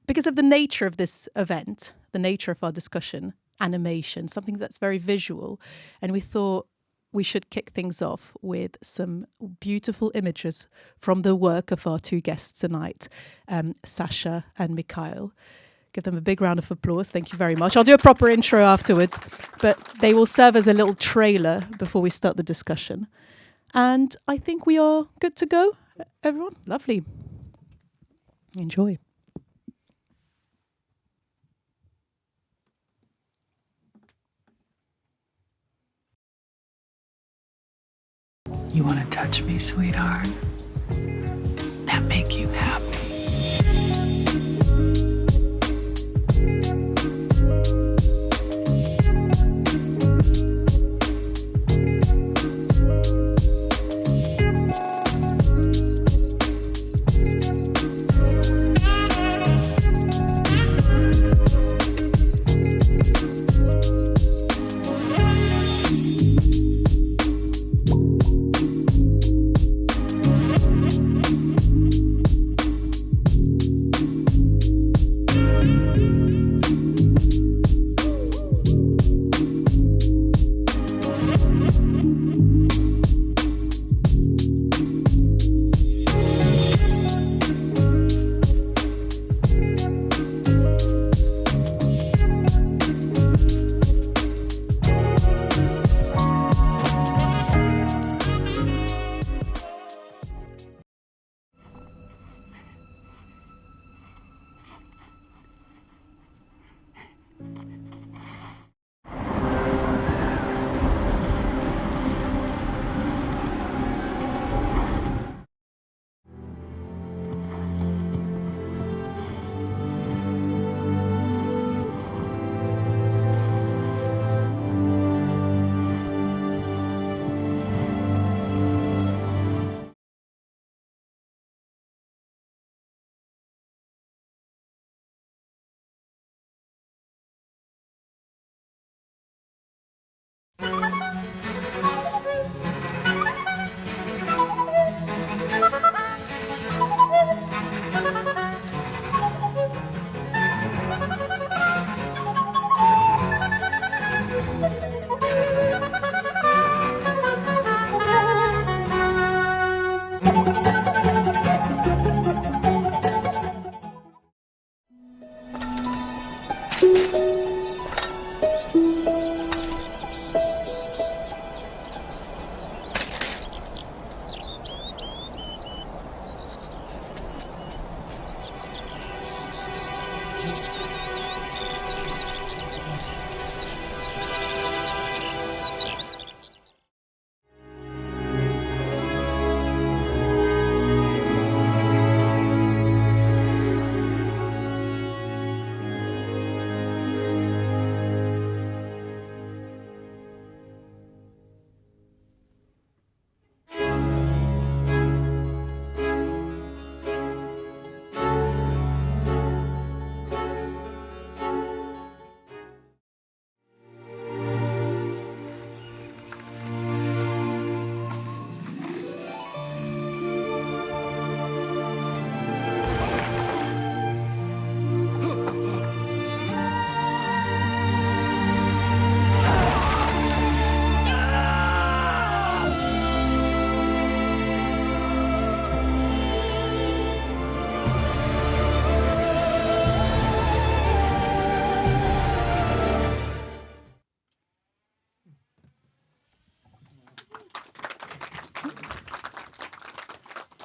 because of the nature of this event, the nature of our discussion, animation, something that's very visual, and we thought we should kick things off with some beautiful images from the work of our two guests tonight, Sasha and Michaël. Give them a big round of applause. Thank you very much. I'll do a proper intro afterwards, but they will serve as a little trailer before we start the discussion. And I think we are good to go, everyone. Lovely. Enjoy. You want to touch me, sweetheart? That make you happy?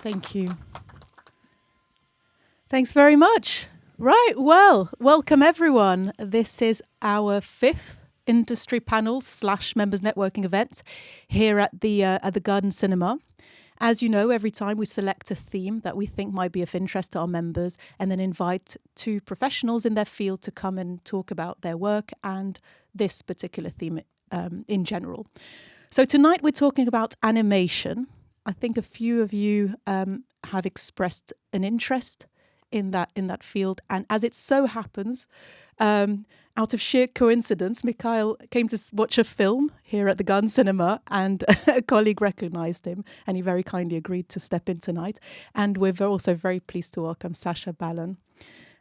Thank you. Thanks very much. Right, well, welcome everyone. This is our 5th industry panel / members networking event here at the Garden Cinema. As you know, every time we select a theme that we think might be of interest to our members and then invite 2 professionals in their field to come and talk about their work and this particular theme in general. So tonight we're talking about animation. I think a few of you have expressed an interest in that field, and as it so happens, out of sheer coincidence, Michaël came to watch a film here at the Garden Cinema, and a colleague recognised him, and he very kindly agreed to step in tonight. And we're also very pleased to welcome Sasha Balan.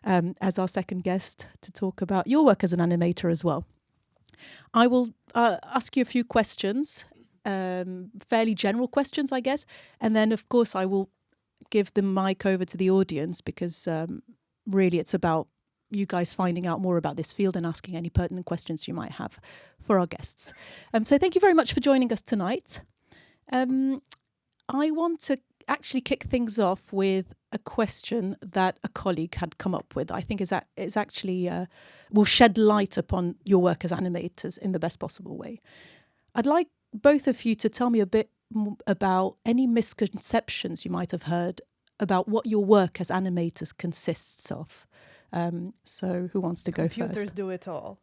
as our second guest to talk about your work as an animator as well. I will ask you a few questions, fairly general questions, I guess. And then, of course, I will give the mic over to the audience because really it's about you guys finding out more about this field and asking any pertinent questions you might have for our guests. So thank you very much for joining us tonight. I want to actually kick things off with a question that a colleague had come up with. I think is actually will shed light upon your work as animators in the best possible way. I'd like both of you to tell me a bit about any misconceptions you might have heard about what your work as animators consists of. So who wants to go first? Computers do it all.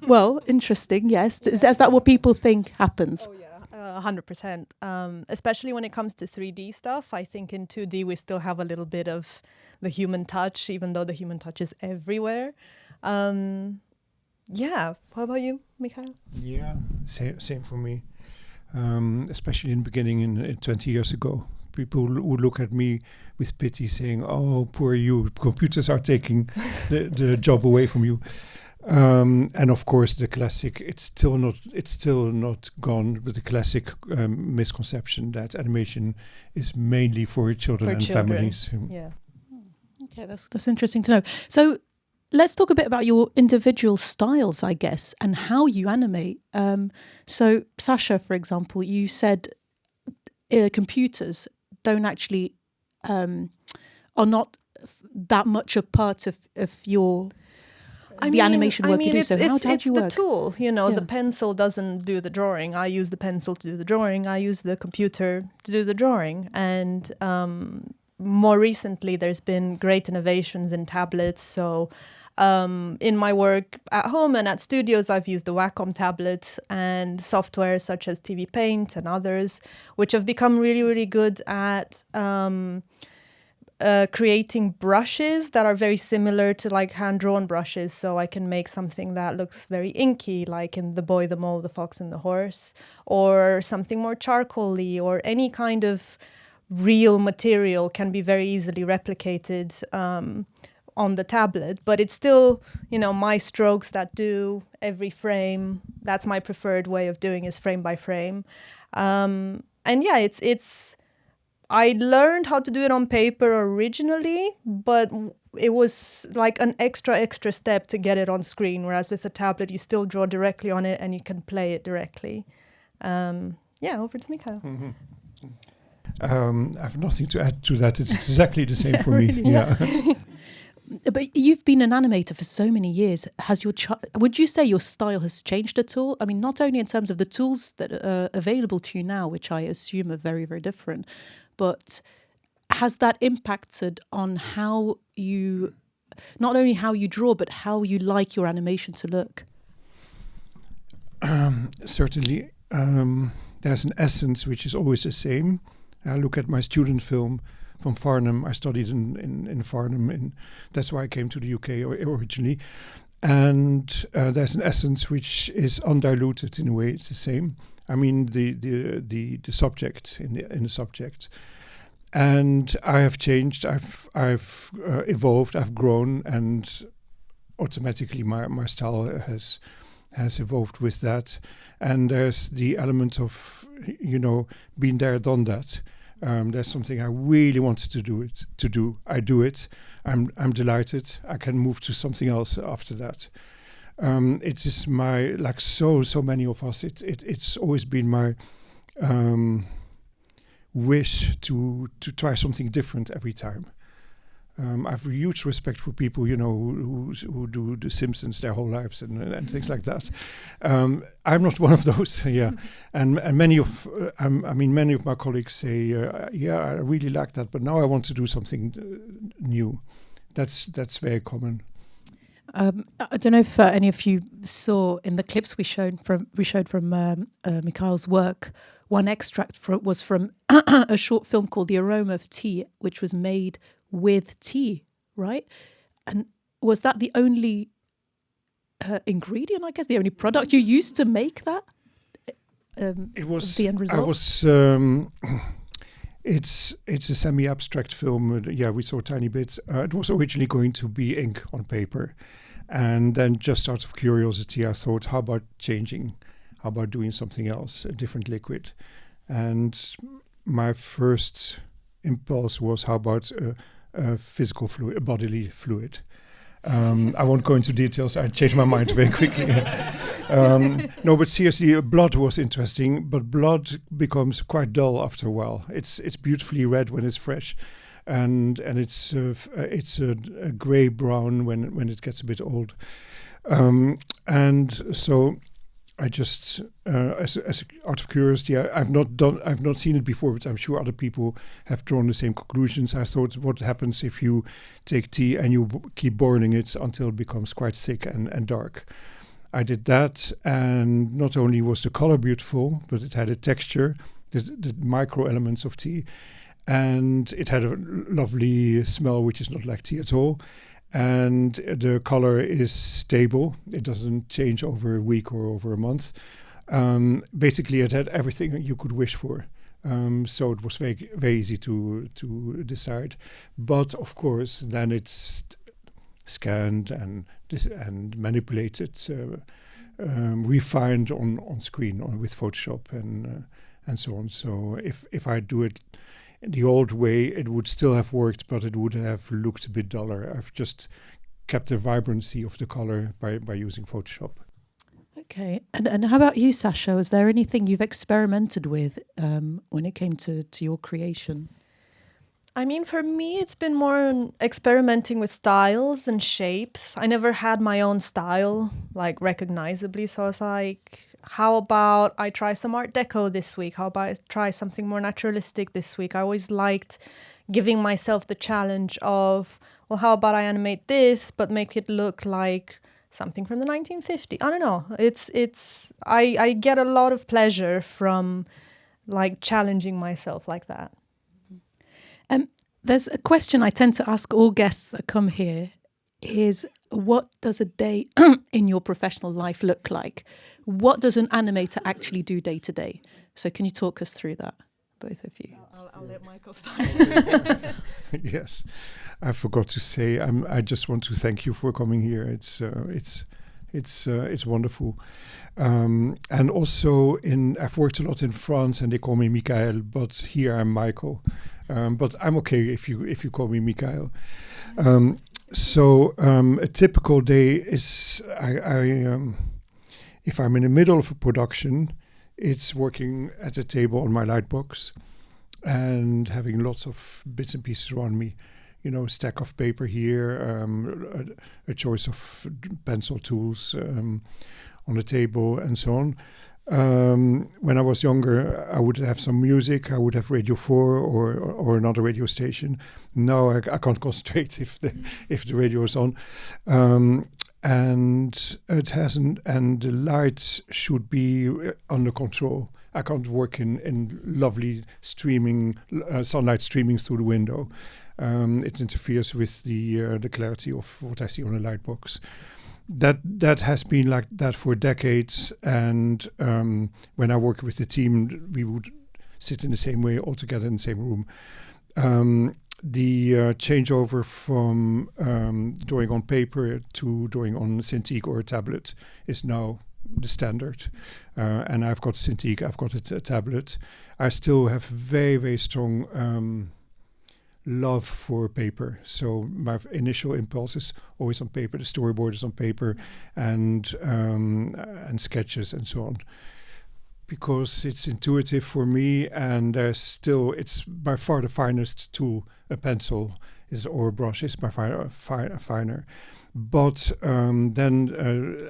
Well, interesting, yes. Is that what people think happens? Oh, yeah, 100%. Especially when it comes to 3D stuff. I think in 2D we still have a little bit of the human touch, even though the human touch is everywhere. Yeah, how about you, Michaël? Yeah, same for me. Especially in the beginning, 20 years ago. People would look at me with pity, saying, "Oh, poor you! Computers are taking the job away from you." And of course, the classic. It's still not gone. But the classic misconception that animation is mainly for children and families. Yeah. Okay, that's interesting to know. So let's talk a bit about your individual styles, I guess, and how you animate. So Sasha, for example, you said computers don't actually are not that much a part of your animation work you do. So how do you work? It's the tool, the pencil doesn't do the drawing. I use the pencil to do the drawing. I use the computer to do the drawing. And more recently, there's been great innovations in tablets. So in my work at home and at studios, I've used the Wacom tablet and software such as TV Paint and others, which have become really, really good at creating brushes that are very similar to like hand-drawn brushes. So I can make something that looks very inky, like in The Boy, the Mole, the Fox and the Horse, or something more charcoal-y, or any kind of real material can be very easily replicated on the tablet, but it's still, my strokes that do every frame. That's my preferred way of doing is frame by frame. And yeah, it's. I learned how to do it on paper originally, but it was like an extra step to get it on screen. Whereas with a tablet, you still draw directly on it and you can play it directly. Yeah, over to Michaël. Mm-hmm. I have nothing to add to that. It's exactly the same for me. Really, yeah. But you've been an animator for so many years. Would you say your style has changed at all? I mean, not only in terms of the tools that are available to you now, which I assume are very, very different, but has that impacted on how you, not only how you draw, but how you like your animation to look? Certainly. There's an essence which is always the same. I look at my student film from Farnham. I studied in Farnham, and that's why I came to the UK originally. And there's an essence which is undiluted in a way. It's the same. I mean, the subject in the subject. And I have changed. I've evolved. I've grown, and automatically my style has evolved with that. And there's the element of been there, done that. There's something I really wanted to do. I do it. I'm delighted. I can move to something else after that. It is my, like so many of us, it's always been my wish to try something different every time. I have a huge respect for people, who do The Simpsons their whole lives and things like that. I'm not one of those, yeah. And many of my colleagues say, yeah, I really like that, but now I want to do something new. That's very common. I don't know if any of you saw in the clips we showed from Michaël's work. One extract was from a short film called The Aroma of Tea, which was made with tea, right? And was that the only ingredient, I guess, the only product you used to make that? It was the end result? I was It's a semi-abstract film. Yeah, we saw a tiny bit. It was originally going to be ink on paper. And then just out of curiosity, I thought, how about changing? How about doing something else, a different liquid? And my first impulse was, how about a physical fluid, a bodily fluid? I won't go into details. I changed my mind very quickly. No, but seriously, blood was interesting. But blood becomes quite dull after a while. It's beautifully red when it's fresh, and it's a grey brown when it gets a bit old. And so I just, as out of curiosity, I've not seen it before, but I'm sure other people have drawn the same conclusions. I thought, what happens if you take tea and you keep boiling it until it becomes quite thick and dark? I did that, and not only was the color beautiful, but it had a texture, the micro elements of tea, and it had a lovely smell, which is not like tea at all. And the color is stable. It doesn't change over a week or over a month. Basically, it had everything you could wish for. So it was very, very easy to decide. But of course, then it's scanned and manipulated, refined on screen with Photoshop and so on. So if I do it the old way, it would still have worked, but it would have looked a bit duller. I've just kept the vibrancy of the color by using Photoshop. Okay, and how about you, Sasha? Is there anything you've experimented with when it came to your creation? I mean, for me, it's been more experimenting with styles and shapes. I never had my own style, like recognizably. So I was like, how about I try some Art Deco this week? How about I try something more naturalistic this week? I always liked giving myself the challenge of, well, how about I animate this, but make it look like something from the 1950s? I don't know. I get a lot of pleasure from like challenging myself like that. There's a question I tend to ask all guests that come here is, what does a day in your professional life look like? What does an animator actually do day to day? So can you talk us through that, both of you? I'll let Michael start. Yes, I forgot to say, I just want to thank you for coming here. It's wonderful. And also I've worked a lot in France, and they call me Michaël, but here I'm Michael. But I'm okay if you call me Michaël. So a typical day is, if I'm in the middle of a production, it's working at a table on my lightbox and having lots of bits and pieces around me. You know, stack of paper here, a choice of pencil tools on the table, and so on. When I was younger, I would have some music. I would have Radio 4 or another radio station. Now I can't concentrate if the radio is on. And it hasn't. And the lights should be under control. I can't work in lovely streaming sunlight streaming through the window. It interferes with the clarity of what I see on a light box. That has been like that for decades, and when I work with the team, we would sit in the same way, all together in the same room. The changeover from drawing on paper to drawing on Cintiq or a tablet is now the standard. And I've got Cintiq, I've got a tablet. I still have very, very strong love for paper. So my initial impulse is always on paper. The storyboard is on paper, and sketches and so on, because it's intuitive for me. And it's by far the finest tool. A pencil or a brush is by far finer. But then,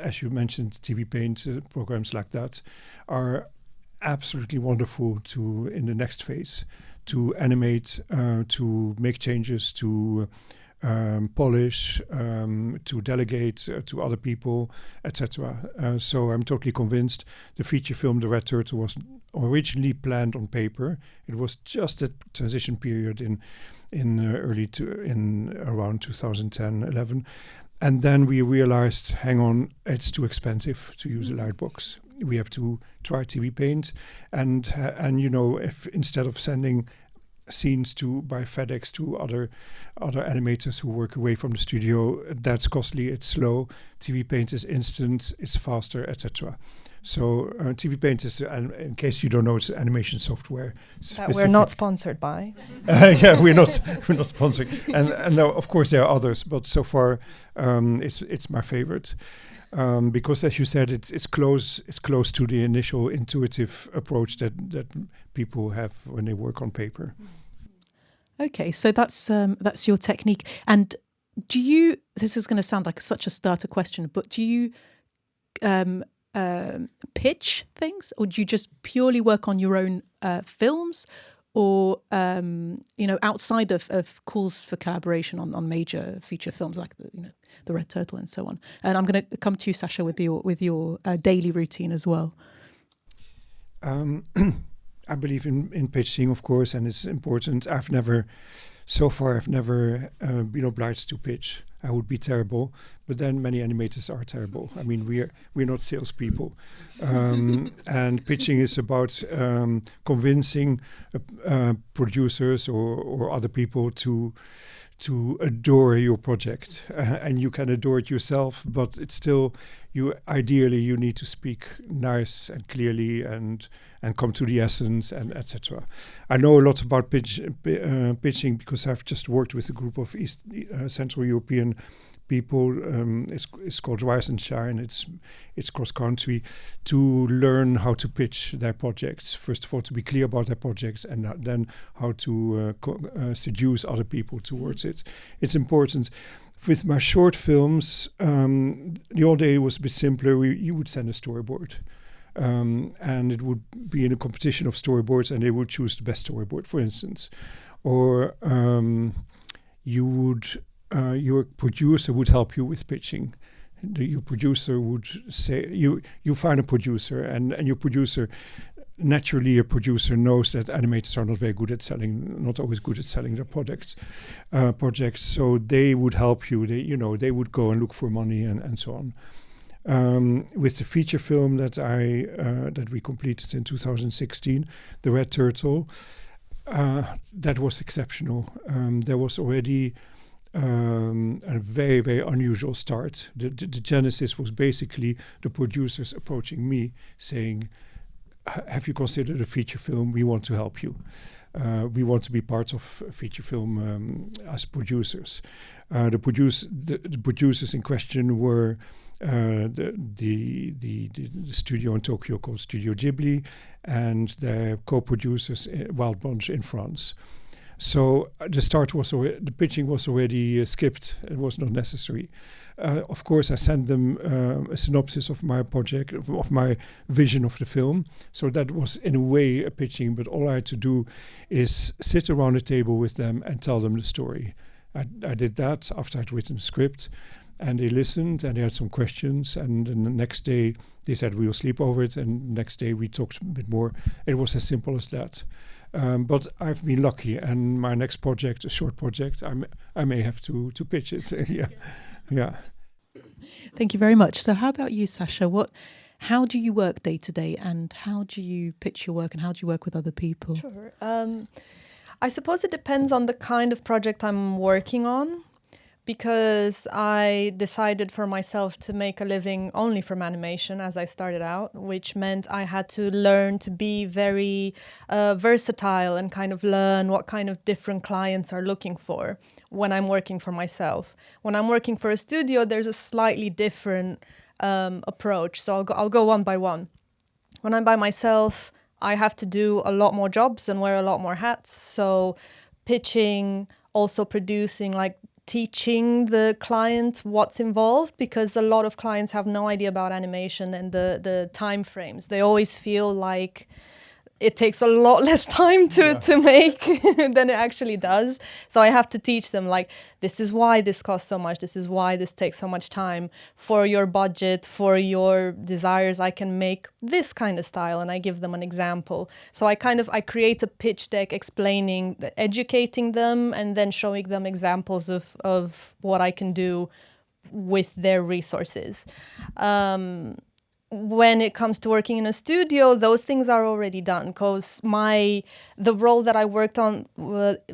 as you mentioned, TV Paint programs like that are absolutely wonderful in the next phase, to animate, to make changes, to polish, to delegate to other people, etc. So I'm totally convinced. The feature film The Red Turtle was originally planned on paper. It was just a transition period in around 2010-11. And then we realized, hang on, it's too expensive to use a lightbox. We have to try TV Paint, and you know, if instead of sending scenes by FedEx to other animators who work away from the studio. That's costly. It's slow. TV Paint is instant. It's faster, etc. So TV Paint is, in case you don't know, it's animation software. That we're not sponsored by. Yeah, we're not sponsoring. And no, of course there are others, but so far it's my favorite. Because, as you said, it's close to the initial intuitive approach that people have when they work on paper. Okay, so that's your technique. And do you? This is going to sound like such a starter question, but do you pitch things, or do you just purely work on your own films, or outside of calls for collaboration on major feature films like the Red Turtle and so on? And I'm going to come to you, Sasha, with your daily routine as well. I believe in pitching, of course, and it's important. I've never been obliged to pitch. I would be terrible, but then many animators are terrible. I mean, we're not salespeople, and pitching is about convincing producers or other people to adore your project, and you can adore it yourself. But it's still ideally you need to speak nice and clearly and come to the essence, and etc. I know a lot about pitching because I've just worked with a group of Central European people. It's called Rise and Shine. It's cross country to learn how to pitch their projects. First of all, to be clear about their projects, and then how to seduce other people towards it. It's important. With my short films, the old day was a bit simpler. You would send a storyboard. And it would be in a competition of storyboards, and they would choose the best storyboard, for instance. Or your producer would help you with pitching. Your producer would say, you find a producer, and your producer, naturally a producer knows that animators are not very good at selling, not always good at selling their projects. So they would help you. They would go and look for money and so on. With the feature film that we completed in 2016, The Red Turtle, that was exceptional. There was already a very, very unusual start. The genesis was basically the producers approaching me saying, have you considered a feature film? We want to help you. We want to be part of a feature film as producers. The producers in question were the studio in Tokyo called Studio Ghibli, and the co-producers Wild Bunch in France. So the pitching was already skipped. It was not necessary. Of course, I sent them a synopsis of my project, of my vision of the film. So that was in a way a pitching, but all I had to do is sit around a table with them and tell them the story. I did that after I'd written the script. And they listened, and they had some questions. And then the next day, they said, we will sleep over it. And the next day, we talked a bit more. It was as simple as that. But I've been lucky. And my next project, a short project, I may have to pitch it. Yeah. Thank you very much. So how about you, Sasha? How do you work day to day? And how do you pitch your work? And how do you work with other people? Sure. I suppose it depends on the kind of project I'm working on. Because I decided for myself to make a living only from animation as I started out, which meant I had to learn to be very versatile and kind of learn what kind of different clients are looking for when I'm working for myself. When I'm working for a studio, there's a slightly different approach. So I'll go one by one. When I'm by myself, I have to do a lot more jobs and wear a lot more hats. So pitching, also producing, like teaching the client what's involved, because a lot of clients have no idea about animation and the time frames. They always feel like it takes a lot less time to make than it actually does. So I have to teach them, like, this is why this costs so much. This is why this takes so much time. For your budget, for your desires, I can make this kind of style, and I give them an example. So I create a pitch deck explaining, educating them, and then showing them examples of what I can do with their resources. when it comes to working in a studio, those things are already done, because the role that I worked on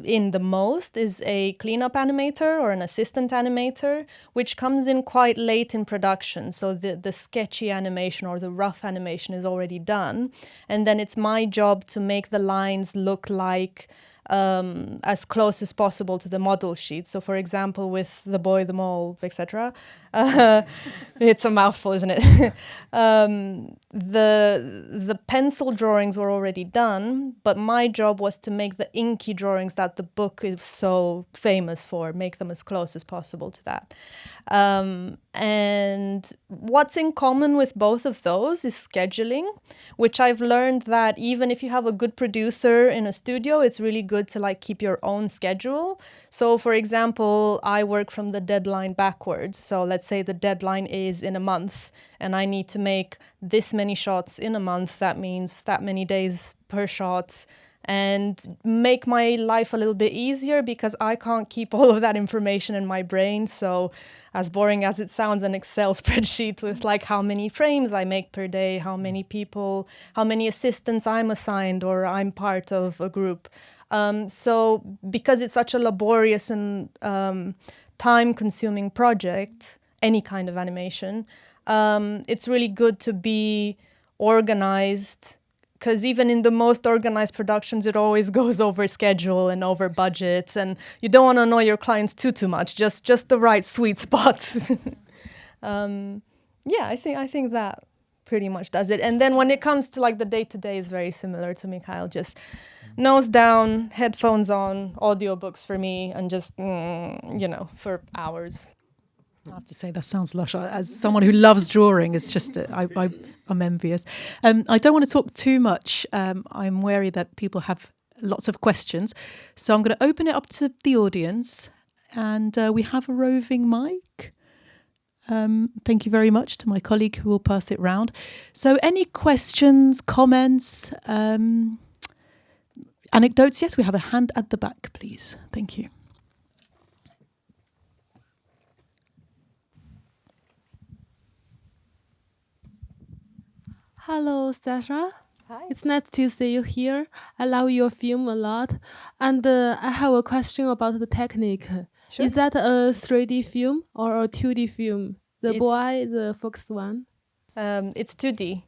in the most is a cleanup animator or an assistant animator, which comes in quite late in production. So the sketchy animation or the rough animation is already done. And then it's my job to make the lines look like as close as possible to the model sheet. So for example, with the boy, the mole, etc. It's a mouthful, isn't it? The pencil drawings were already done, but my job was to make the inky drawings that the book is so famous for, make them as close as possible to that. And what's in common with both of those is scheduling, which I've learned that even if you have a good producer in a studio, it's really good to like keep your own schedule. So for example, I work from the deadline backwards. So let's say the deadline is in a month and I need to make this many shots in a month. That means that many days per shot, and make my life a little bit easier because I can't keep all of that information in my brain. So as boring as it sounds, an Excel spreadsheet with like how many frames I make per day, how many people, how many assistants I'm assigned or I'm part of a group. So because it's such a laborious and time-consuming project, any kind of animation, it's really good to be organized, because even in the most organized productions, it always goes over schedule and over budget, and you don't want to annoy your clients too much. Just the right sweet spot. Yeah, I think that pretty much does it. And then when it comes to like the day-to-day is very similar to Michaël. Just nose down, headphones on, audiobooks for me, and just for hours. I have to say that sounds lush. As someone who loves drawing, it's just I'm envious. I don't want to talk too much. I'm wary that people have lots of questions, so I'm going to open it up to the audience. And we have a roving mic. Thank you very much to my colleague who will pass it round. So, any questions, comments, anecdotes? Yes, we have a hand at the back, please. Thank you. Hello, Sasha. Hi. It's nice to see you here. I love your film a lot. And I have a question about the technique. Sure. Is that a 3D film or a 2D film? The fox one? It's 2D.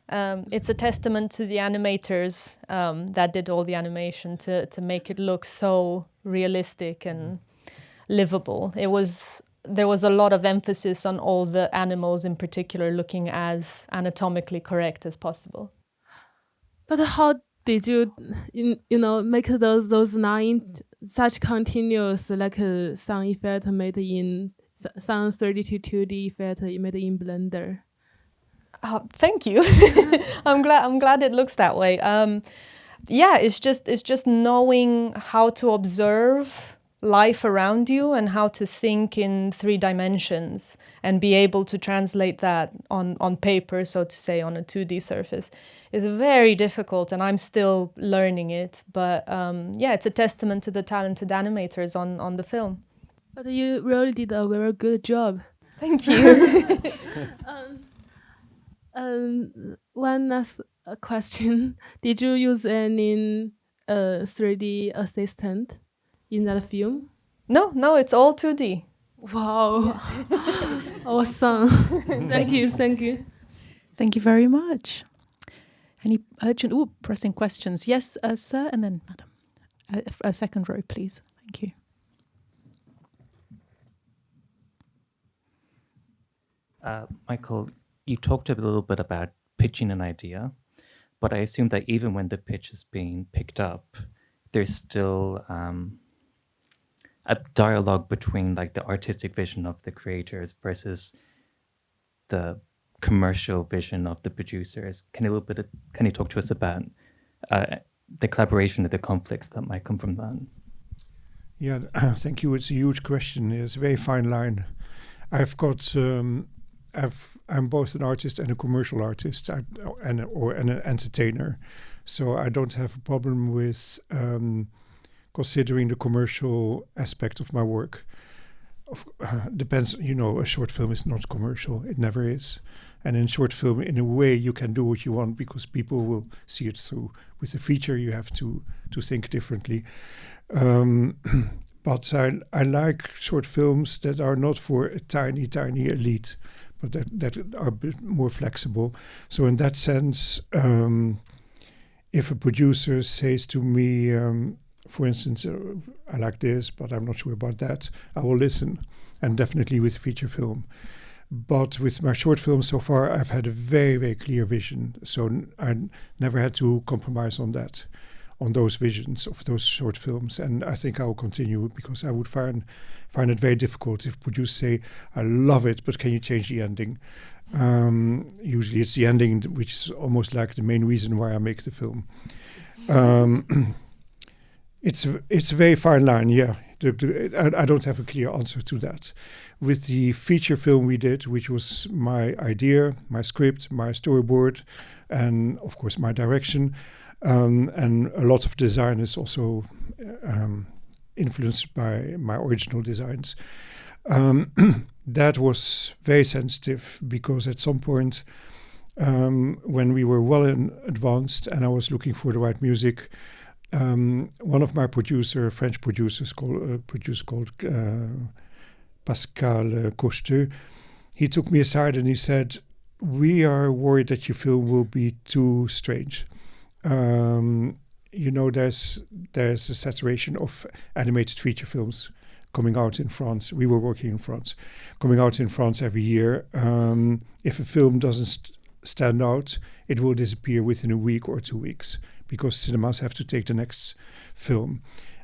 It's a testament to the animators that did all the animation to make it look so realistic and livable. There was a lot of emphasis on all the animals in particular looking as anatomically correct as possible. But how did you, make those lines such continuous, like sound effect made in sound 32 2D effect made in Blender? Thank you. I'm glad it looks that way. Yeah, it's just knowing how to observe life around you and how to think in 3 dimensions and be able to translate that on paper, so to say, on a 2D surface is very difficult, and I'm still learning it. But yeah, it's a testament to the talented animators on the film. But you really did a very good job. Thank you. One last question. Did you use any 3D assistant in that film? No, it's all 2D. Wow. Awesome. Thank you. Thank you very much. Any urgent, pressing questions? Yes, sir, and then madam. A second row, please. Thank you. Michael, you talked a little bit about pitching an idea, but I assume that even when the pitch is being picked up, there's still a dialogue between like the artistic vision of the creators versus the commercial vision of the producers. Can you talk to us about the collaboration and the conflicts that might come from that? Yeah, thank you. It's a huge question. It's a very fine line. I've got I'm both an artist and a commercial artist, and an entertainer, so I don't have a problem with considering the commercial aspect of my work. Depends, a short film is not commercial. It never is. And in short film, in a way, you can do what you want because people will see it through. With a feature, you have to think differently. But I like short films that are not for a tiny, tiny elite, but that are a bit more flexible. So in that sense, if a producer says to me, for instance, I like this, but I'm not sure about that, I will listen, and definitely with feature film. But with my short films so far, I've had a very, very clear vision. So I never had to compromise on that, on those visions of those short films. And I think I will continue because I would find it very difficult if producers say, I love it, but can you change the ending? Usually it's the ending which is almost like the main reason why I make the film. It's a very fine line, yeah. I don't have a clear answer to that. With the feature film we did, which was my idea, my script, my storyboard, and of course my direction, and a lot of design is also influenced by my original designs. That was very sensitive because at some point when we were well advanced and I was looking for the right music, one of my French producers called Pascal Costeux, he took me aside and he said, we are worried that your film will be too strange. There's a saturation of animated feature films coming out in France. We were working in France, coming out in France every year. If a film doesn't stand out, it will disappear within a week or 2 weeks because cinemas have to take the next film.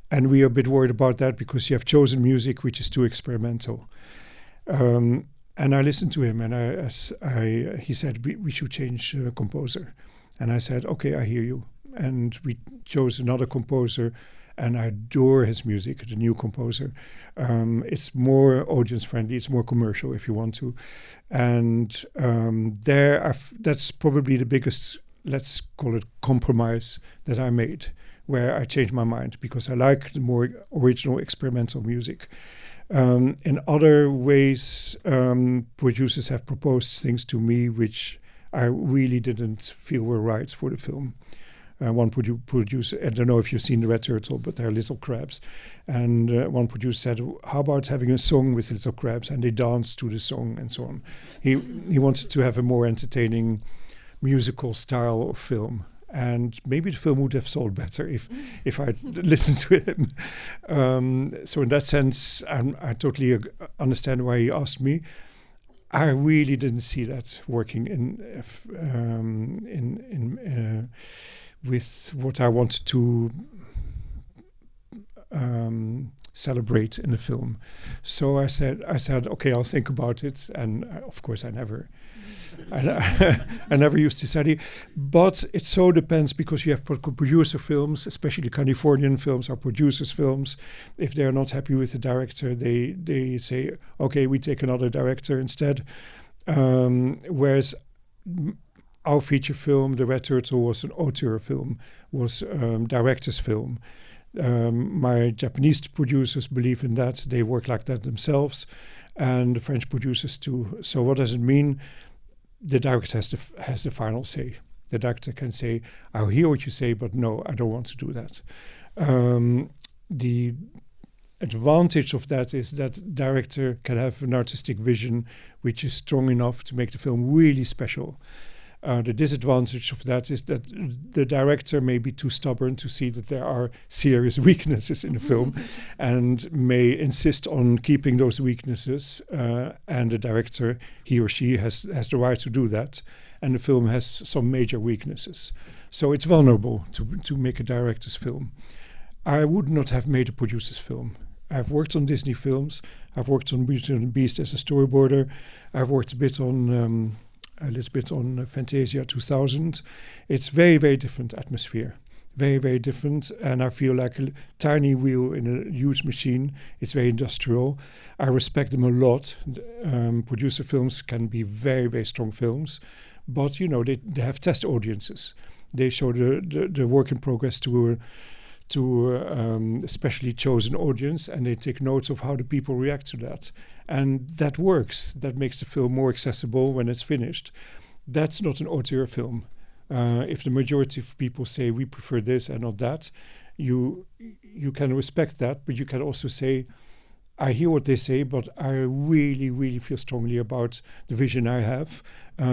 And we are a bit worried about that because you have chosen music which is too experimental. And I listened to him and he said, we should change composer. And I said, okay, I hear you. And we chose another composer and I adore his music, the new composer. It's more audience friendly, it's more commercial if you want to. And that's probably the biggest, let's call it compromise that I made, where I changed my mind because I like the more original experimental music. In other ways, producers have proposed things to me which I really didn't feel were right for the film. One producer, I don't know if you've seen The Red Turtle, but they're little crabs. And one producer said, how about having a song with little crabs? And they danced to the song and so on. He wanted to have a more entertaining musical style of film. And maybe the film would have sold better if I'd listened to him. So in that sense, I totally understand why he asked me. I really didn't see that working with what I wanted to celebrate in the film. So I said, okay, I'll think about it. And of course, I never used this idea. But it so depends because you have producer films, especially Californian films are producers' films. If they're not happy with the director, they say, okay, we take another director instead. Whereas our feature film, The Red Turtle, was an auteur film, was director's film. My Japanese producers believe in that. They work like that themselves, and the French producers too. So what does it mean? The director has the final say. The director can say, I'll hear what you say, but no, I don't want to do that. The advantage of that is that director can have an artistic vision which is strong enough to make the film really special. The disadvantage of that is that the director may be too stubborn to see that there are serious weaknesses in the film and may insist on keeping those weaknesses, and the director, he or she, has the right to do that, and the film has some major weaknesses. So it's vulnerable to make a director's film. I would not have made a producer's film. I've worked on Disney films. I've worked on Beauty and the Beast as a storyboarder. I've worked a little bit on Fantasia 2000. It's very, very different atmosphere. Very, very different. And I feel like a tiny wheel in a huge machine. It's very industrial. I respect them a lot. Producer films can be very, very strong films. But, they have test audiences. They show the work in progress to to a specially chosen audience, and they take notes of how the people react to that. And that works. That makes the film more accessible when it's finished. That's not an auteur film. If the majority of people say we prefer this and not that, you can respect that, but you can also say, I hear what they say, but I really, really feel strongly about the vision I have.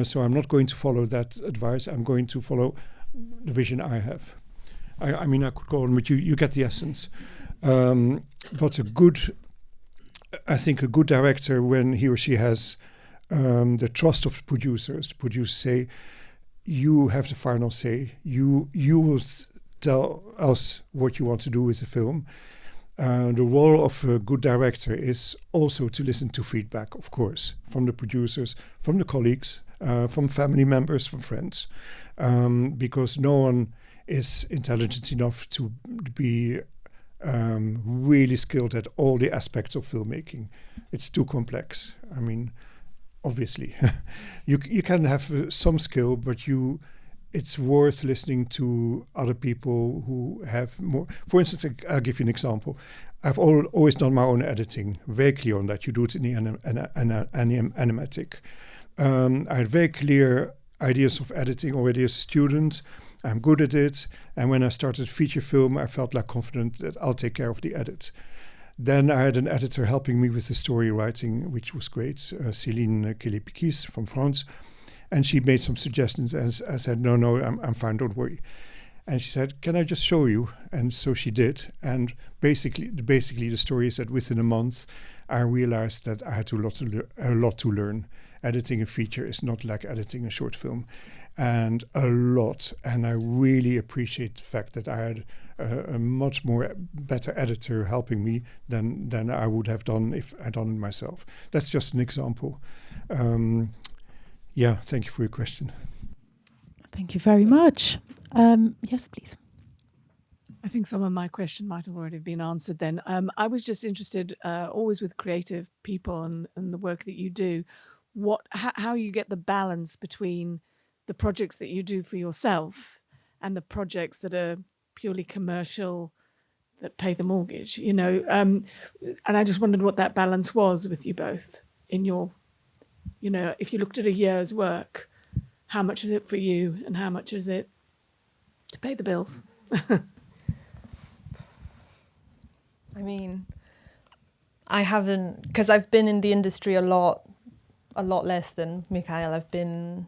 So I'm not going to follow that advice. I'm going to follow the vision I have. I mean, I could go on, but you get the essence. But I think a good director, when he or she has the trust of the producers say, you have the final say. You will tell us what you want to do with the film. The role of a good director is also to listen to feedback, of course, from the producers, from the colleagues, from family members, from friends, because no one is intelligent enough to be really skilled at all the aspects of filmmaking. It's too complex. I mean, obviously, you can have some skill, but it's worth listening to other people who have more. For instance, I'll give you an example. I've always done my own editing, very clear on that. You do it in the animatic. I had very clear ideas of editing already as a student. I'm good at it. And when I started feature film, I felt like confident that I'll take care of the edit. Then I had an editor helping me with the story writing, which was great, Céline Kelly-Pikis from France. And she made some suggestions, and I said, no, I'm fine, don't worry. And she said, can I just show you? And so she did. And basically the story is that within a month, I realized that I had a lot to learn. Editing a feature is not like editing a short film. And a lot. And I really appreciate the fact that I had a much more better editor helping me than I would have done if I'd done it myself. That's just an example. Yeah, thank you for your question. Thank you very much. Yes, please. I think some of my question might have already been answered then. I was just interested, always with creative people and the work that you do, how you get the balance between the projects that you do for yourself and the projects that are purely commercial, that pay the mortgage, and I just wondered what that balance was with you both in your, if you looked at a year's work, how much is it for you and how much is it to pay the bills? I mean, I haven't, because I've been in the industry a lot less than Michaël. I've been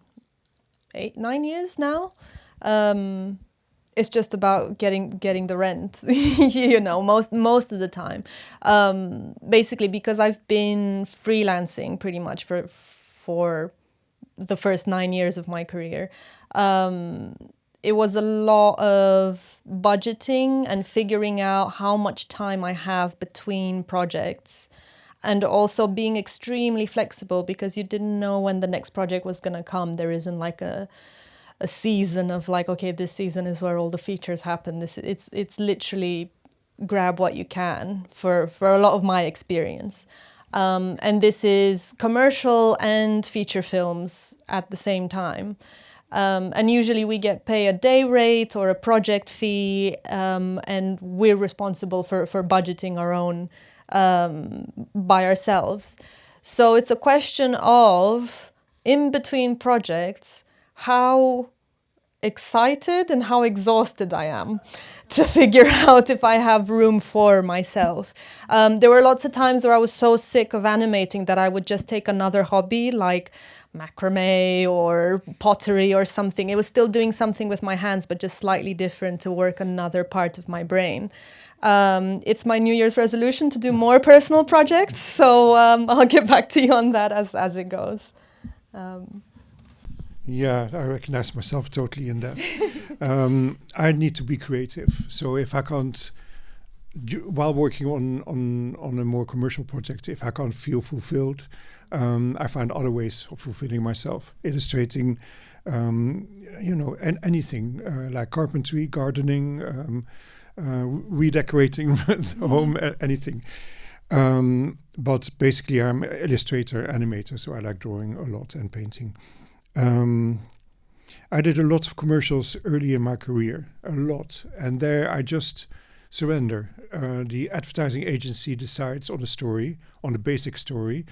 8-9 years now. It's just about getting the rent, most of the time. Basically, because I've been freelancing pretty much for the first 9 years of my career. It was a lot of budgeting and figuring out how much time I have between projects, and also being extremely flexible because you didn't know when the next project was going to come. There isn't like a season of like, okay, this season is where all the features happen. It's literally grab what you can for a lot of my experience. And this is commercial and feature films at the same time. And usually we get paid a day rate or a project fee, and we're responsible for budgeting our own by ourselves. So it's a question of, in between projects, how excited and how exhausted I am to figure out if I have room for myself. There were lots of times where I was so sick of animating that I would just take another hobby like macrame or pottery or something. It was still doing something with my hands, but just slightly different to work another part of my brain. It's my New Year's resolution to do more personal projects, so I'll get back to you on that as it goes. Yeah, I recognize myself totally in that. I need to be creative. So if I can't, while working on a more commercial project, if I can't feel fulfilled, I find other ways of fulfilling myself. Illustrating, anything like carpentry, gardening, redecorating the home, anything. But basically I'm an illustrator, animator, so I like drawing a lot and painting. I did a lot of commercials early in my career, a lot. And there I just surrender. The advertising agency decides on a story, on the basic story,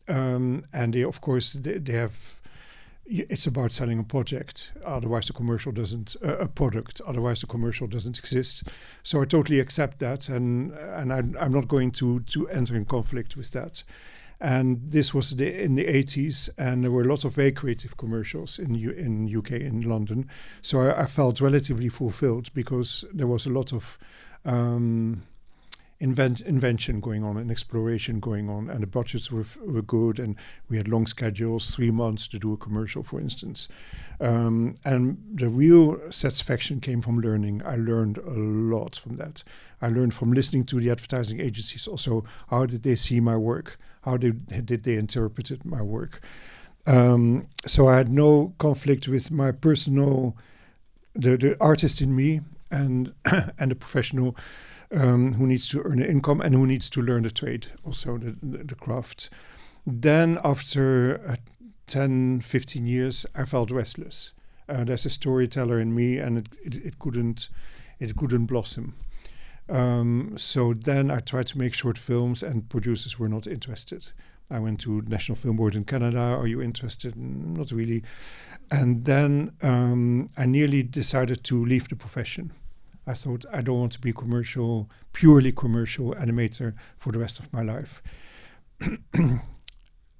and they, of course, they have. It's about selling a project. Otherwise, the commercial doesn't a product. Otherwise, the commercial doesn't exist. So I totally accept that, and I'm not going to enter in conflict with that. And this was in the 80s, and there were a lot of very creative commercials in UK, in London. So I felt relatively fulfilled because there was a lot of invention going on and exploration going on, and the budgets were good, and we had long schedules, 3 months to do a commercial, for instance. And the real satisfaction came from learning. I learned a lot from that. I learned from listening to the advertising agencies also, how did they see my work? How did they interpret my work? So I had no conflict with my personal, the artist in me, and and the professional who needs to earn an income and who needs to learn the trade, also the craft. Then after 10, 15 years, I felt restless. There's a storyteller in me, and it couldn't blossom. So then I tried to make short films, and producers were not interested. I went to the National Film Board in Canada. Are you interested? Not really. And then I nearly decided to leave the profession. I thought, I don't want to be purely commercial animator for the rest of my life.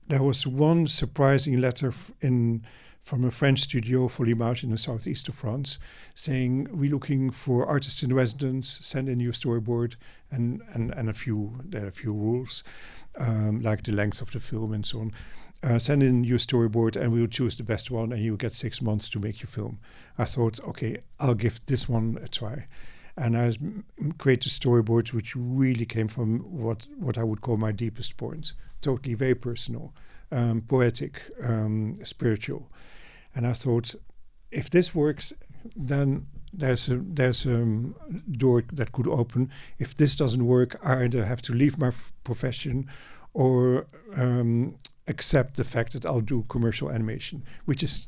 There was one surprising letter from a French studio for L'Image in the southeast of France, saying, we're looking for artists in residence, send in your storyboard, and there are a few rules, like the length of the film and so on. Send in your storyboard and we'll choose the best one, and you get 6 months to make your film. I thought, okay, I'll give this one a try. And I created storyboards which really came from what I would call my deepest points. Totally very personal, poetic, spiritual. And I thought, if this works, then there's a door that could open. If this doesn't work, I either have to leave my profession or accept the fact that I'll do commercial animation, which is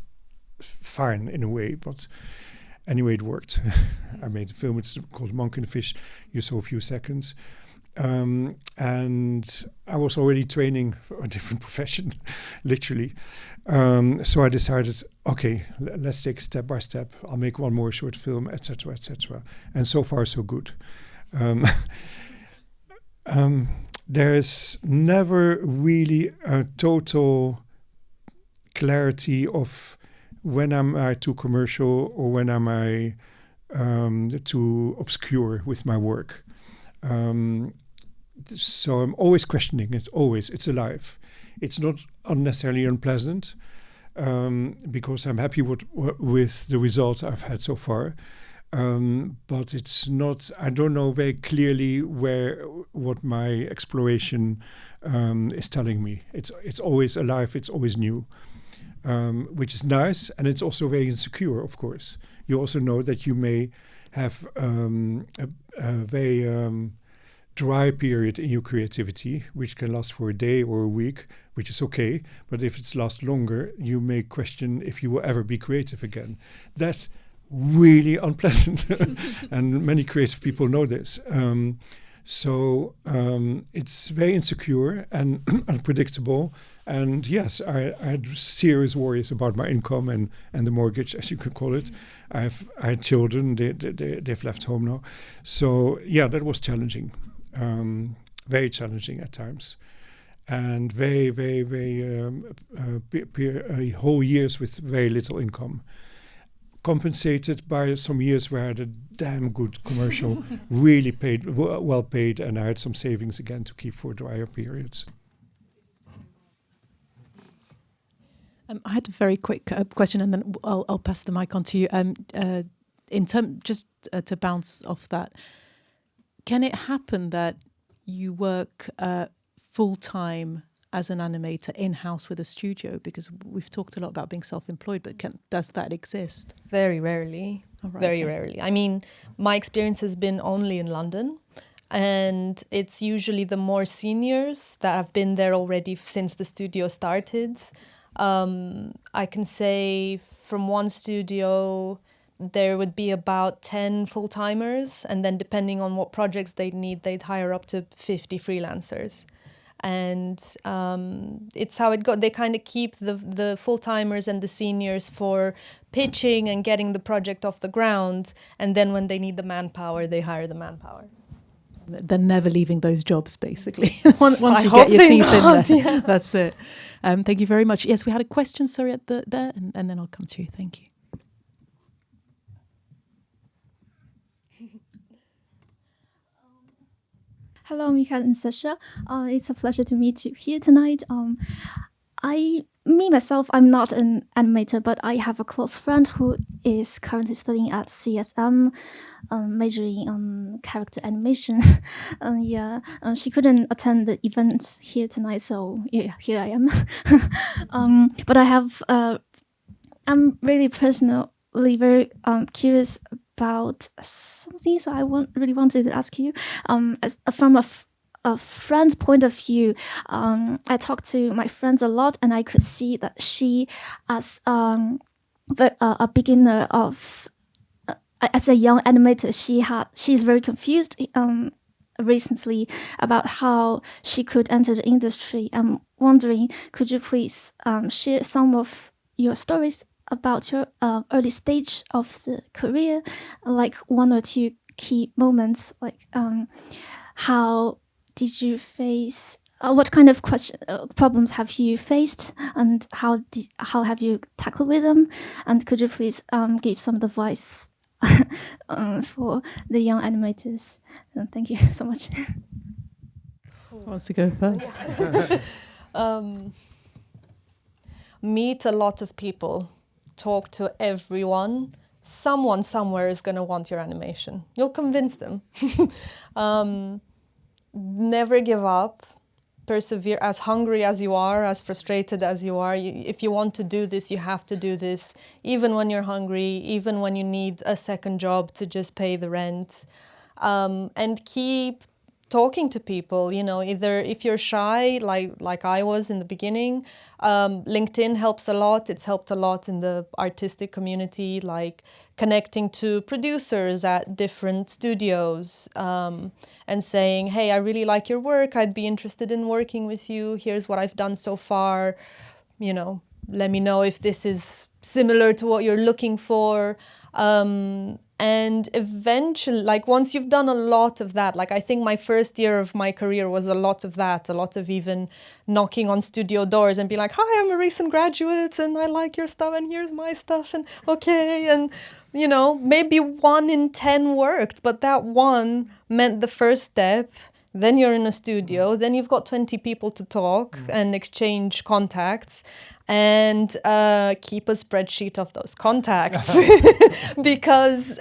fine in a way, but anyway, it worked. I made a film, it's called Monk and the Fish. You saw a few seconds. And I was already training for a different profession, literally. So I decided, okay, let's take step by step. I'll make one more short film, etc., etc. And so far, so good. There's never really a total clarity of when am I too commercial or when am I too obscure with my work. So I'm always questioning it, always. It's alive. It's not unnecessarily unpleasant because I'm happy with the results I've had so far. But it's not, I don't know very clearly what my exploration is telling me. It's always alive, it's always new, which is nice, and it's also very insecure, of course. You also know that you may have a very dry period in your creativity, which can last for a day or a week, which is okay. But if it's lasts longer, you may question if you will ever be creative again. That's really unpleasant. And many creative people know this. So it's very insecure and unpredictable. And yes, I had serious worries about my income and the mortgage, as you could call it. I had children, they've left home now. So yeah, that was challenging. Very challenging at times. And very, very, very whole years with very little income. Compensated by some years where I had a damn good commercial, really paid, well paid, and I had some savings again to keep for drier periods. I had a very quick question, and then I'll pass the mic on to you. To bounce off that, can it happen that you work full time as an animator in-house with a studio? Because we've talked a lot about being self-employed, but does that exist? Very rarely. Very rarely. I mean, my experience has been only in London, and it's usually the more seniors that have been there already since the studio started. I can say from one studio, there would be about 10 full-timers, and then depending on what projects they'd need, they'd hire up to 50 freelancers. And it's how it goes. They kind of keep the full-timers and the seniors for pitching and getting the project off the ground, and then when they need the manpower, they hire the manpower. They're never leaving those jobs, basically. once I you hope get your they teeth not, in there, yeah. that's it. Thank you very much. Yes, we had a question, sorry, at there, and then I'll come to you. Thank you. Hello, Michaël and Sasha. It's a pleasure to meet you here tonight. Myself, I'm not an animator, but I have a close friend who is currently studying at CSM, majoring on character animation. She couldn't attend the event here tonight, so yeah, here I am. But I'm really personally very curious about something, so I really wanted to ask you, from a friend's point of view. I talk to my friends a lot, and I could see that she, as a beginner as a young animator, she's very confused recently about how she could enter the industry. I'm wondering, could you please share some of your stories about your early stage of the career, like 1 or 2 key moments, like how did you face, what kind of problems have you faced, and how have you tackled with them? And could you please give some advice for the young animators? Thank you so much. Who wants to go first? Meet a lot of people. Talk to everyone. Someone somewhere is going to want your animation. You'll convince them. Never give up. Persevere. As hungry as you are, as frustrated as you are, if you want to do this, you have to do this, even when you're hungry, even when you need a second job to just pay the rent. And keep talking to people, either if you're shy, like I was in the beginning, LinkedIn helps a lot. It's helped a lot in the artistic community, like connecting to producers at different studios and saying, hey, I really like your work. I'd be interested in working with you. Here's what I've done so far. Let me know if this is similar to what you're looking for. And eventually, like once you've done a lot of that, like I think my first year of my career was a lot of that, a lot of even knocking on studio doors and being like, hi, I'm a recent graduate and I like your stuff and here's my stuff and okay. And, maybe 1 in 10 worked, but that one meant the first step. Then you're in a studio, then you've got 20 people to talk and exchange contacts. And keep a spreadsheet of those contacts because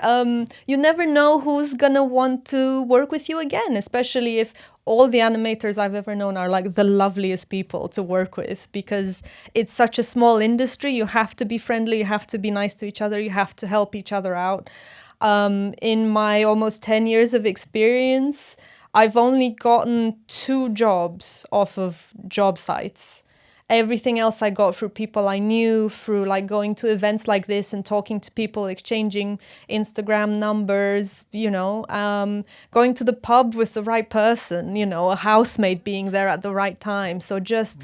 you never know who's going to want to work with you again, especially if all the animators I've ever known are like the loveliest people to work with, because it's such a small industry. You have to be friendly, you have to be nice to each other, you have to help each other out. In my almost 10 years of experience, I've only gotten 2 jobs off of job sites. Everything else I got through people I knew, through like going to events like this and talking to people, exchanging Instagram numbers, going to the pub with the right person, a housemate being there at the right time. So just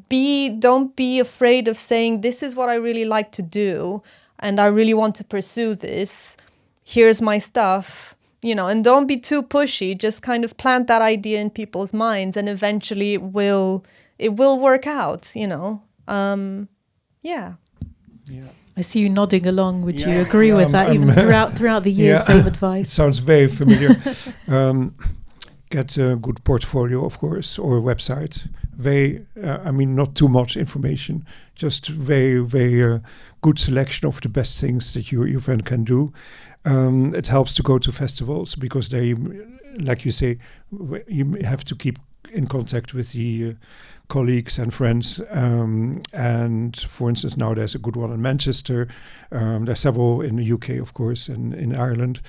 don't be afraid of saying, this is what I really like to do and I really want to pursue this. Here's my stuff. And don't be too pushy. Just kind of plant that idea in people's minds and eventually it will work out, Yeah. I see you nodding along. Would you agree with that, even throughout the years, same advice? It sounds very familiar. Get a good portfolio, of course, or a website. Not too much information, just very, very good selection of the best things that your friend can do. It helps to go to festivals because they, like you say, you have to keep in contact with the colleagues and friends. And for instance, now there's a good one in Manchester. There's several in the UK, of course, and in Ireland.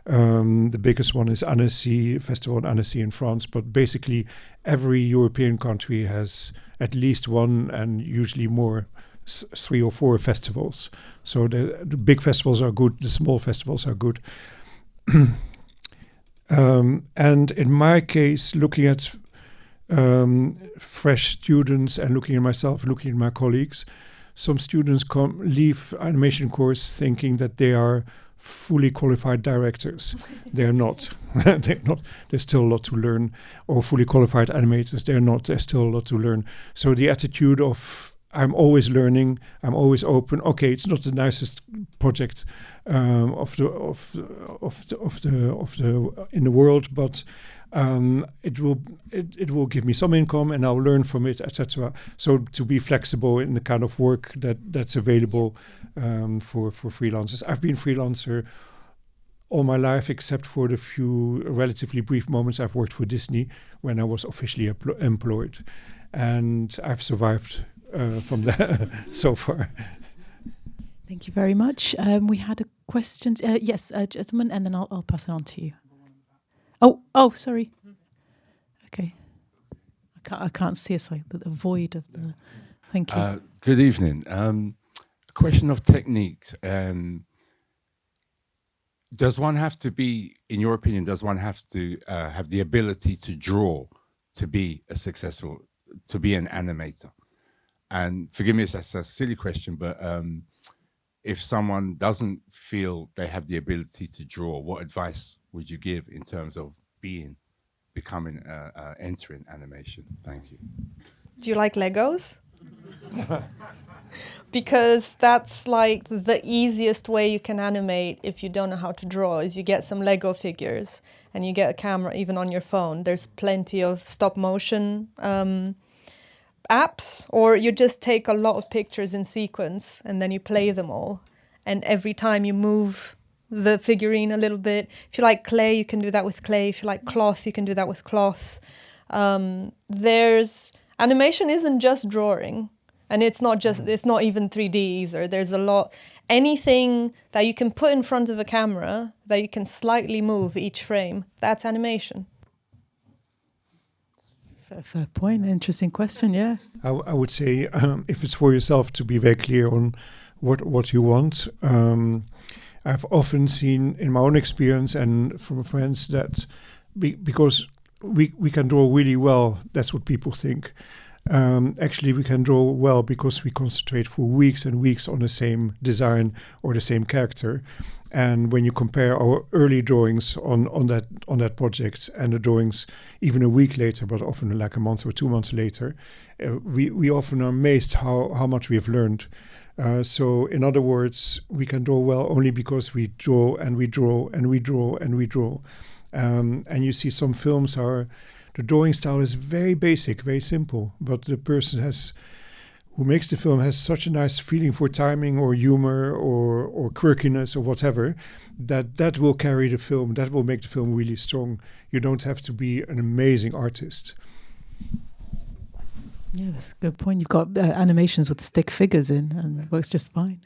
The biggest one is Annecy, Festival in Annecy in France. But basically, every European country has at least one and usually more 3 or 4 festivals. So the big festivals are good, the small festivals are good. And in my case, looking at fresh students and looking at myself, looking at my colleagues, some students leave animation course thinking that they are fully qualified directors. They're not. They're not. There's still a lot to learn. Or fully qualified animators. They're not. There's still a lot to learn. So the attitude of I'm always learning. I'm always open. Okay, it's not the nicest project of the in the world, but it will give me some income, and I'll learn from it, etc. So to be flexible in the kind of work that's available for freelancers. I've been freelancer all my life, except for the few relatively brief moments I've worked for Disney when I was officially employed, and I've survived from that so far. Thank you very much. We had a question. Yes, gentleman, and then I'll pass it on to you. Oh, sorry. Okay, I can't see. It's like the void of the. Thank you. Good evening. A question of techniques. Does one have to be, in your opinion, does one have to have the ability to draw to be to be an animator? And forgive me if that's a silly question, but if someone doesn't feel they have the ability to draw, what advice would you give in terms of entering animation? Thank you. Do you like Legos? Because that's like the easiest way you can animate if you don't know how to draw, is you get some Lego figures and you get a camera even on your phone. There's plenty of stop motion apps, or you just take a lot of pictures in sequence and then you play them all. And every time you move the figurine a little bit. If you like clay, you can do that with clay. If you like cloth, you can do that with cloth. Animation isn't just drawing, and it's not even 3D either. There's a lot, anything that you can put in front of a camera that you can slightly move each frame, that's animation. Fair point. Interesting question. Yeah. I would say if it's for yourself, to be very clear on what you want. I've often seen in my own experience and from friends that because we can draw really well, that's what people think. Actually, we can draw well because we concentrate for weeks and weeks on the same design or the same character. And when you compare our early drawings on that project and the drawings even a week later, but often like a month or 2 months later, we often are amazed how much we have learned. So in other words, we can draw well only because we draw and we draw and we draw and we draw. And you see some films the drawing style is very basic, very simple, but the person who makes the film has such a nice feeling for timing or humor or quirkiness or whatever, that will carry the film, that will make the film really strong. You don't have to be an amazing artist. Yeah, that's a good point. You've got animations with stick figures in, and it works just fine.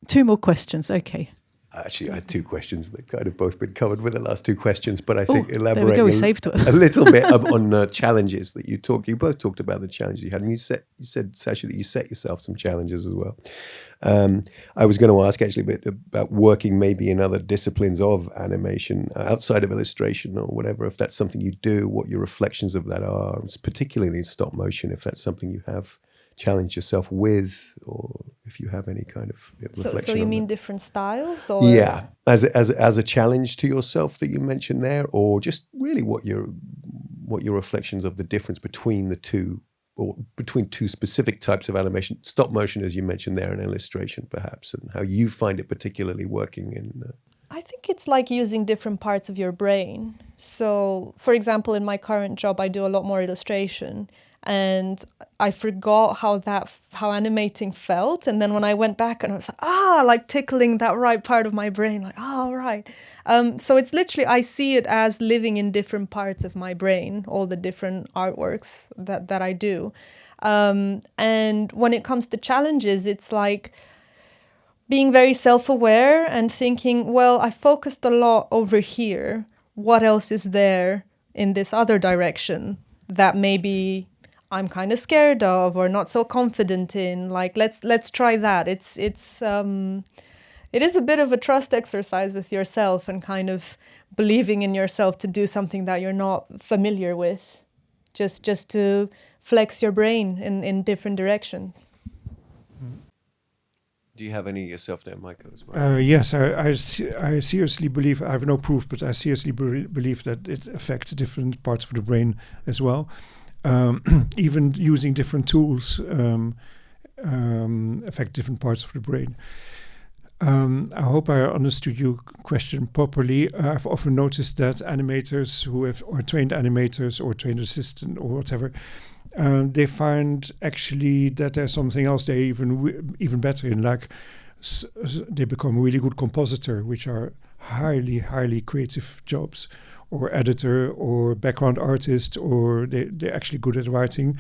2 more questions. Okay. Actually, I had 2 questions that kind of both been covered with the last 2 questions, but I think elaborating a little bit on the challenges that you both talked about the challenges you had, and you said, Sasha, that you set yourself some challenges as well. I was going to ask actually a bit about working maybe in other disciplines of animation outside of illustration or whatever, if that's something you do, what your reflections of that are, particularly in stop motion, if that's something you have challenged yourself with, or if you have any kind of reflection. So you mean different styles, or as a challenge to yourself that you mentioned there, or just really what your reflections of the difference between the two, or between 2 specific types of animation, stop motion as you mentioned there, and illustration perhaps, and how you find it particularly working in. I think it's like using different parts of your brain. So, for example, in my current job, I do a lot more illustration. And I forgot how animating felt. And then when I went back and I was like tickling that right part of my brain, like, right. So it's literally, I see it as living in different parts of my brain, all the different artworks that I do. And when it comes to challenges, it's like being very self-aware and thinking, well, I focused a lot over here. What else is there in this other direction that maybe I'm kind of scared of or not so confident in. Like, let's try that. It is a bit of a trust exercise with yourself and kind of believing in yourself to do something that you're not familiar with, just to flex your brain in different directions. Do you have any yourself there, Michael, as well? Yes, I seriously believe, I have no proof, but I seriously believe that it affects different parts of the brain as well. Even using different tools affect different parts of the brain. I hope I understood your question properly. I've often noticed that animators or trained animators or trained assistant or whatever, they find actually that there's something else they're even better in, like they become a really good compositor, which are highly creative jobs, or editor or background artist, or they're actually good at writing,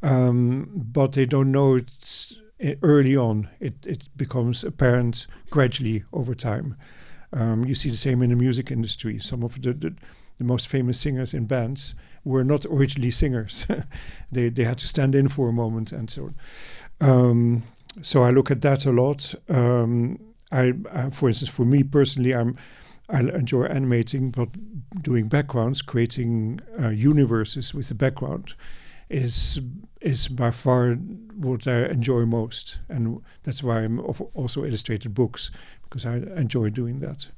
but they don't know it early on. It becomes apparent gradually over time. You see the same in the music industry. Some of the most famous singers in bands were not originally singers. they had to stand in for a moment and so on. So I look at that a lot. I for instance, for me personally, I enjoy animating, but doing backgrounds, creating universes with a background is by far what I enjoy most. And that's why I'm also illustrated books, because I enjoy doing that.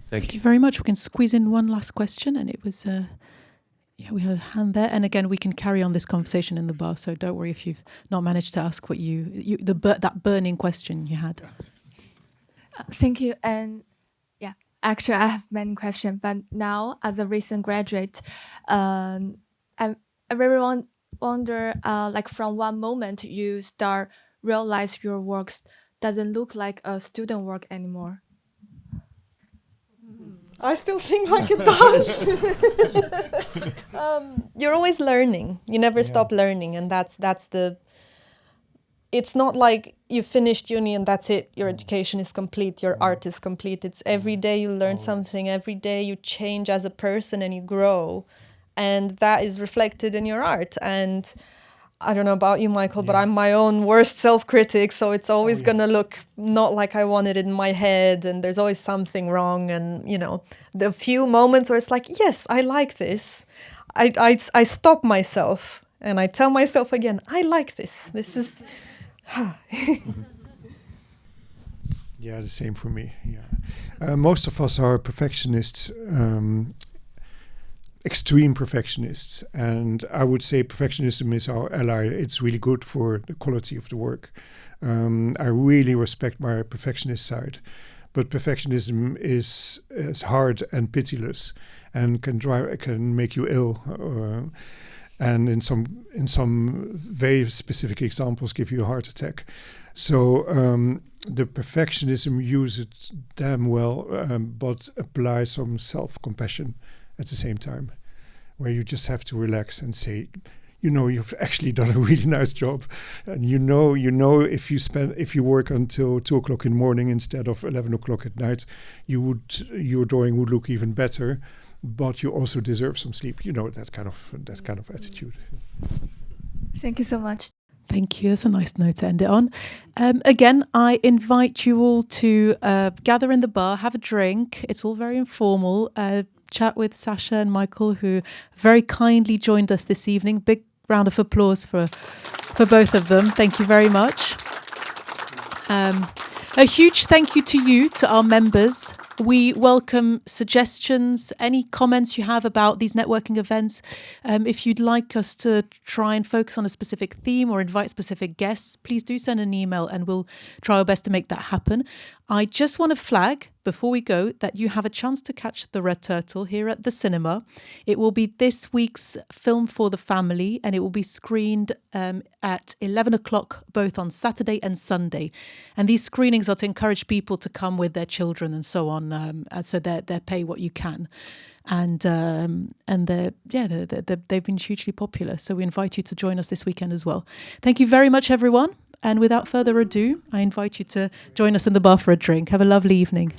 Thank you very much. We can squeeze in one last question, and it was, we had a hand there. And again, we can carry on this conversation in the bar, so don't worry if you've not managed to ask what that burning question you had. Thank you. And yeah, actually, I have many questions, but now as a recent graduate, I really wonder, like from one moment you start realize your works doesn't look like a student work anymore. I still think like it does. You're always learning. You never stop learning, and that's the. It's not like you finished uni and that's it. Your education is complete. Your art is complete. It's every day you learn something. Every day you change as a person and you grow, and that is reflected in your art. And I don't know about you, Michael, but I'm my own worst self-critic, so it's always gonna look not like I wanted it in my head, and there's always something wrong. And you know, the few moments where it's like, yes, I like this, I stop myself and I tell myself again, I like this. This is. Yeah, the same for me. Yeah, most of us are perfectionists. Extreme perfectionists, and I would say perfectionism is our ally. It's really good for the quality of the work. I really respect my perfectionist side, but perfectionism is hard and pitiless, and can make you ill, and in some very specific examples give you a heart attack. So the perfectionism uses damn well, but apply some self-compassion at the same time, where you just have to relax and say, you know, you've actually done a really nice job, and you know if you work until 2 o'clock in the morning instead of 11 o'clock at night, your drawing would look even better, but you also deserve some sleep. You know, that kind of attitude. Thank you so much. Thank you. That's a nice note to end it on. Again, I invite you all to gather in the bar, have a drink. It's all very informal. Chat with Sasha and Michael, who very kindly joined us this evening. Big round of applause for both of them. Thank you very much. A huge thank you to you, to our members. We welcome suggestions, any comments you have about these networking events. If you'd like us to try and focus on a specific theme or invite specific guests, please do send an email and we'll try our best to make that happen. I just want to flag before we go that you have a chance to catch The Red Turtle here at the cinema. It will be this week's film for the family, and it will be screened at 11 o'clock both on Saturday and Sunday. And these screenings are to encourage people to come with their children and so on, so they're pay what you can. And they've been hugely popular. So we invite you to join us this weekend as well. Thank you very much, everyone. And without further ado, I invite you to join us in the bar for a drink. Have a lovely evening.